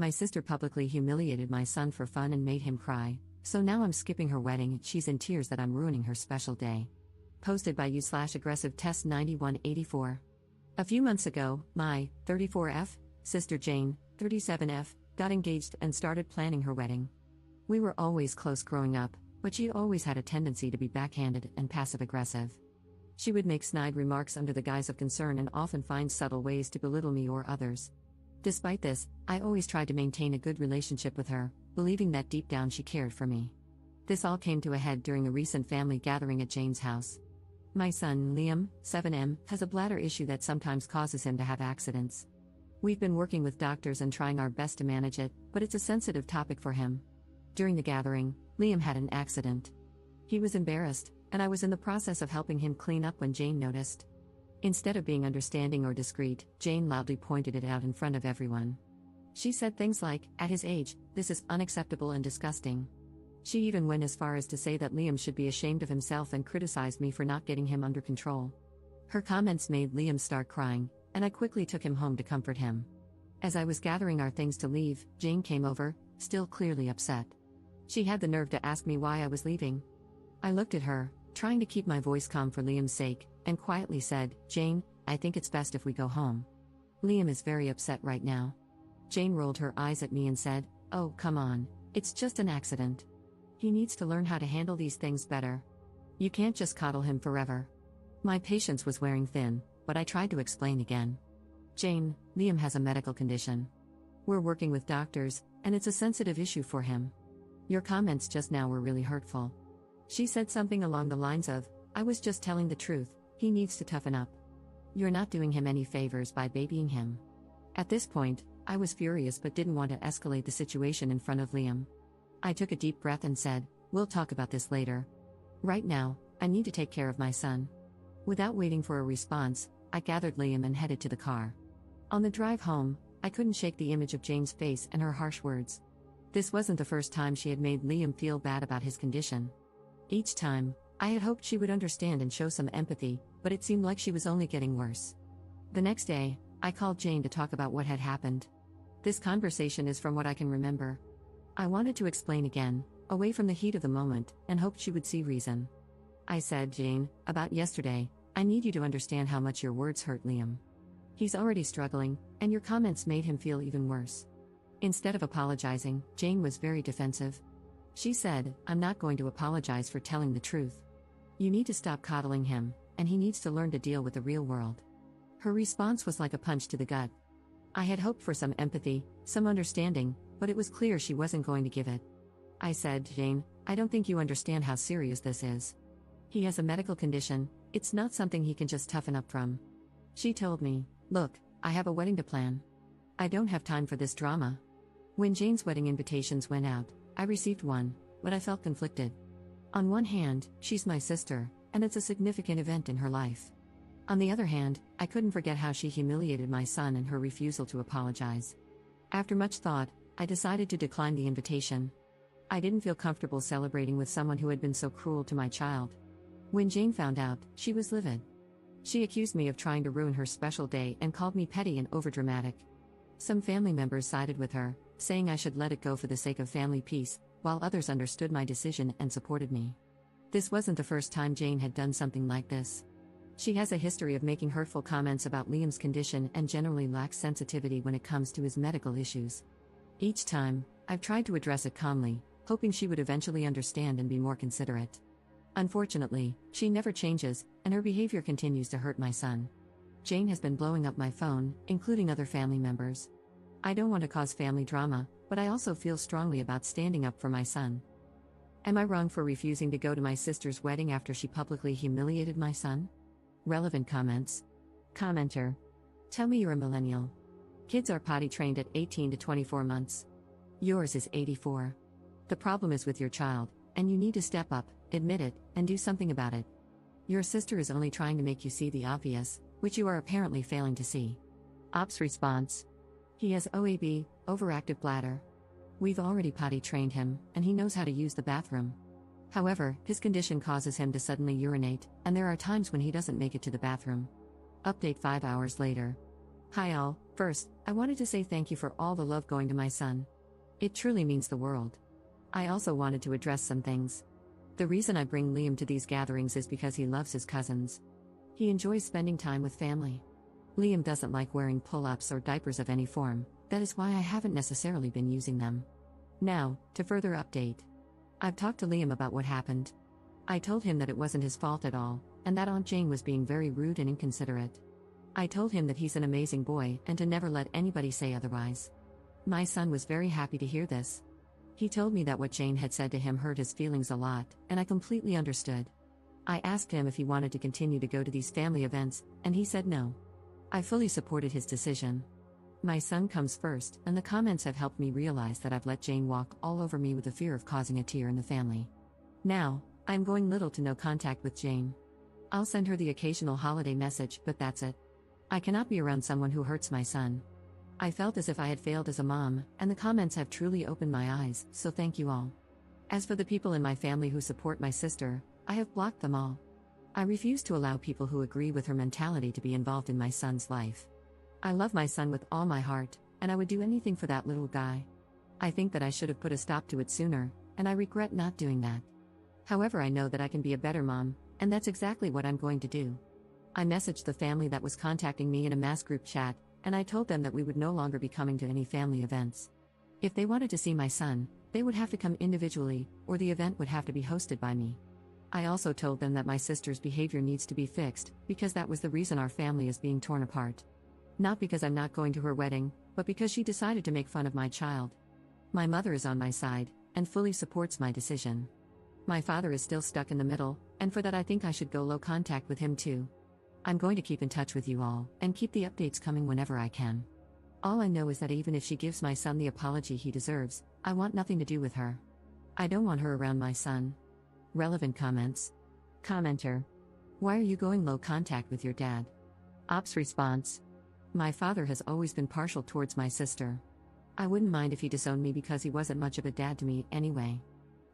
My sister publicly humiliated my son for fun and made him cry, so now I'm skipping her wedding. She's in tears that I'm ruining her special day. Posted by you/aggressive test 9184. A few months ago, my 34F sister Jane, 37F, got engaged and started planning her wedding. We were always close growing up, but she always had a tendency to be backhanded and passive-aggressive. She would make snide remarks under the guise of concern and often find subtle ways to belittle me or others. Despite this, I always tried to maintain a good relationship with her, believing that deep down she cared for me. This all came to a head during a recent family gathering at Jane's house. My son, Liam, 7M, has a bladder issue that sometimes causes him to have accidents. We've been working with doctors and trying our best to manage it, but it's a sensitive topic for him. During the gathering, Liam had an accident. He was embarrassed, and I was in the process of helping him clean up when Jane noticed. Instead of being understanding or discreet, Jane loudly pointed it out in front of everyone. She said things like, "At his age, this is unacceptable and disgusting." She even went as far as to say that Liam should be ashamed of himself and criticized me for not getting him under control. Her comments made Liam start crying, and I quickly took him home to comfort him. As I was gathering our things to leave, Jane came over, still clearly upset. She had the nerve to ask me why I was leaving. I looked at her, trying to keep my voice calm for Liam's sake, and quietly said, "Jane, I think it's best if we go home. Liam is very upset right now." Jane rolled her eyes at me and said, "Oh, come on, it's just an accident. He needs to learn how to handle these things better. You can't just coddle him forever." My patience was wearing thin, but I tried to explain again. "Jane, Liam has a medical condition. We're working with doctors, and it's a sensitive issue for him. Your comments just now were really hurtful." She said something along the lines of, "I was just telling the truth, he needs to toughen up. You're not doing him any favors by babying him." At this point, I was furious but didn't want to escalate the situation in front of Liam. I took a deep breath and said, "We'll talk about this later. Right now, I need to take care of my son." Without waiting for a response, I gathered Liam and headed to the car. On the drive home, I couldn't shake the image of Jane's face and her harsh words. This wasn't the first time she had made Liam feel bad about his condition. Each time, I had hoped she would understand and show some empathy, but it seemed like she was only getting worse. The next day, I called Jane to talk about what had happened. This conversation is from what I can remember. I wanted to explain again, away from the heat of the moment, and hoped she would see reason. I said, "Jane, about yesterday, I need you to understand how much your words hurt Liam. He's already struggling, and your comments made him feel even worse." Instead of apologizing, Jane was very defensive. She said, "I'm not going to apologize for telling the truth. You need to stop coddling him, and he needs to learn to deal with the real world." Her response was like a punch to the gut. I had hoped for some empathy, some understanding, but it was clear she wasn't going to give it. I said, "Jane, I don't think you understand how serious this is. He has a medical condition, it's not something he can just toughen up from." She told me, "Look, I have a wedding to plan. I don't have time for this drama." When Jane's wedding invitations went out, I received one, but I felt conflicted. On one hand, she's my sister, and it's a significant event in her life. On the other hand, I couldn't forget how she humiliated my son and her refusal to apologize. After much thought, I decided to decline the invitation. I didn't feel comfortable celebrating with someone who had been so cruel to my child. When Jane found out, she was livid. She accused me of trying to ruin her special day and called me petty and overdramatic. Some family members sided with her, saying I should let it go for the sake of family peace, while others understood my decision and supported me. This wasn't the first time Jane had done something like this. She has a history of making hurtful comments about Liam's condition and generally lacks sensitivity when it comes to his medical issues. Each time, I've tried to address it calmly, hoping she would eventually understand and be more considerate. Unfortunately, she never changes, and her behavior continues to hurt my son. Jane has been blowing up my phone, including other family members. I don't want to cause family drama, but I also feel strongly about standing up for my son. Am I wrong for refusing to go to my sister's wedding after she publicly humiliated my son? Relevant comments. Commenter. Tell me you're a millennial. Kids are potty trained at 18 to 24 months. Yours is 84. The problem is with your child, and you need to step up, admit it, and do something about it. Your sister is only trying to make you see the obvious, which you are apparently failing to see. Ops response. He has OAB, overactive bladder. We've already potty trained him, and he knows how to use the bathroom. However, his condition causes him to suddenly urinate, and there are times when he doesn't make it to the bathroom. Update 5 hours later. Hi all, First, I wanted to say thank you for all the love going to my son. It truly means the world. I also wanted to address some things. The reason I bring Liam to these gatherings is because he loves his cousins. He enjoys spending time with family. Liam doesn't like wearing pull-ups or diapers of any form, that is why I haven't necessarily been using them. Now, to further update. I've talked to Liam about what happened. I told him that it wasn't his fault at all, and that Aunt Jane was being very rude and inconsiderate. I told him that he's an amazing boy and to never let anybody say otherwise. My son was very happy to hear this. He told me that what Jane had said to him hurt his feelings a lot, and I completely understood. I asked him if he wanted to continue to go to these family events, and he said no. I fully supported his decision. My son comes first, and the comments have helped me realize that I've let Jane walk all over me with the fear of causing a tear in the family. Now, I'm going little to no contact with Jane. I'll send her the occasional holiday message, but that's it. I cannot be around someone who hurts my son. I felt as if I had failed as a mom, and the comments have truly opened my eyes, so thank you all. As for the people in my family who support my sister, I have blocked them all. I refuse to allow people who agree with her mentality to be involved in my son's life. I love my son with all my heart, and I would do anything for that little guy. I think that I should have put a stop to it sooner, and I regret not doing that. However, I know that I can be a better mom, and that's exactly what I'm going to do. I messaged the family that was contacting me in a mass group chat, and I told them that we would no longer be coming to any family events. If they wanted to see my son, they would have to come individually, or the event would have to be hosted by me. I also told them that my sister's behavior needs to be fixed, because that was the reason our family is being torn apart. Not because I'm not going to her wedding, but because she decided to make fun of my child. My mother is on my side, and fully supports my decision. My father is still stuck in the middle, and for that I think I should go low contact with him too. I'm going to keep in touch with you all, and keep the updates coming whenever I can. All I know is that even if she gives my son the apology he deserves, I want nothing to do with her. I don't want her around my son. Relevant comments. Commenter. Why are you going low contact with your dad? Ops response. My father has always been partial towards my sister. I wouldn't mind if he disowned me because he wasn't much of a dad to me anyway.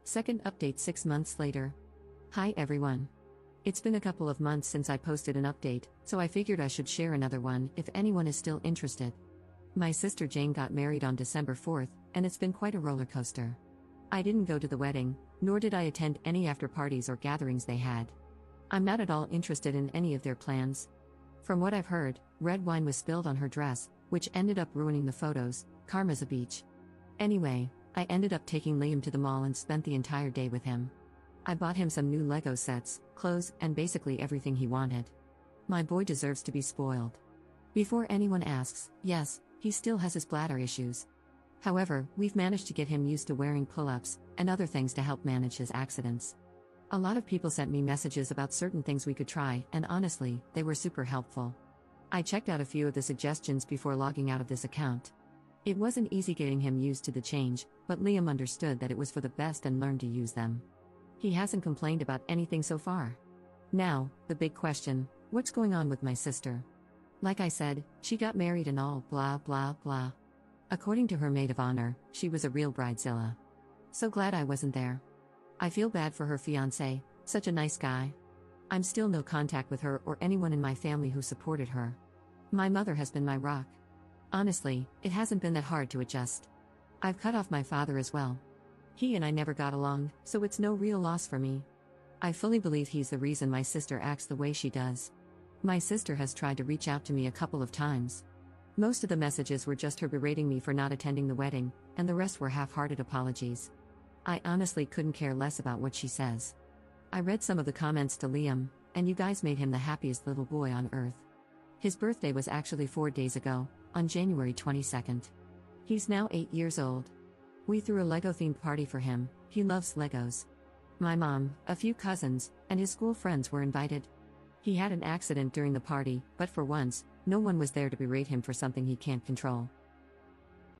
Second update 6 months later. Hi everyone. It's been a couple of months since I posted an update, so I figured I should share another one if anyone is still interested. My sister Jane got married on December 4th, and it's been quite a roller coaster. I didn't go to the wedding, nor did I attend any after parties or gatherings they had. I'm not at all interested in any of their plans. From what I've heard, red wine was spilled on her dress, which ended up ruining the photos. Karma's a beach. Anyway, I ended up taking Liam to the mall and spent the entire day with him. I bought him some new Lego sets, clothes, and basically everything he wanted. My boy deserves to be spoiled. Before anyone asks, yes, he still has his bladder issues. However, we've managed to get him used to wearing pull-ups and other things to help manage his accidents. A lot of people sent me messages about certain things we could try, and honestly, they were super helpful. I checked out a few of the suggestions before logging out of this account. It wasn't easy getting him used to the change, but Liam understood that it was for the best and learned to use them. He hasn't complained about anything so far. Now, the big question, what's going on with my sister? Like I said, she got married and all blah blah blah. According to her maid of honor, she was a real bridezilla. So glad I wasn't there. I feel bad for her fiancé, such a nice guy. I'm still no contact with her or anyone in my family who supported her. My mother has been my rock. Honestly, it hasn't been that hard to adjust. I've cut off my father as well. He and I never got along, so it's no real loss for me. I fully believe he's the reason my sister acts the way she does. My sister has tried to reach out to me a couple of times. Most of the messages were just her berating me for not attending the wedding, and the rest were half-hearted apologies. I honestly couldn't care less about what she says. I read some of the comments to Liam, and you guys made him the happiest little boy on earth. His birthday was actually 4 days ago, on January 22nd. He's now 8 years old. We threw a Lego-themed party for him. He loves Legos. My mom, a few cousins, and his school friends were invited. He had an accident during the party, but for once, no one was there to berate him for something he can't control.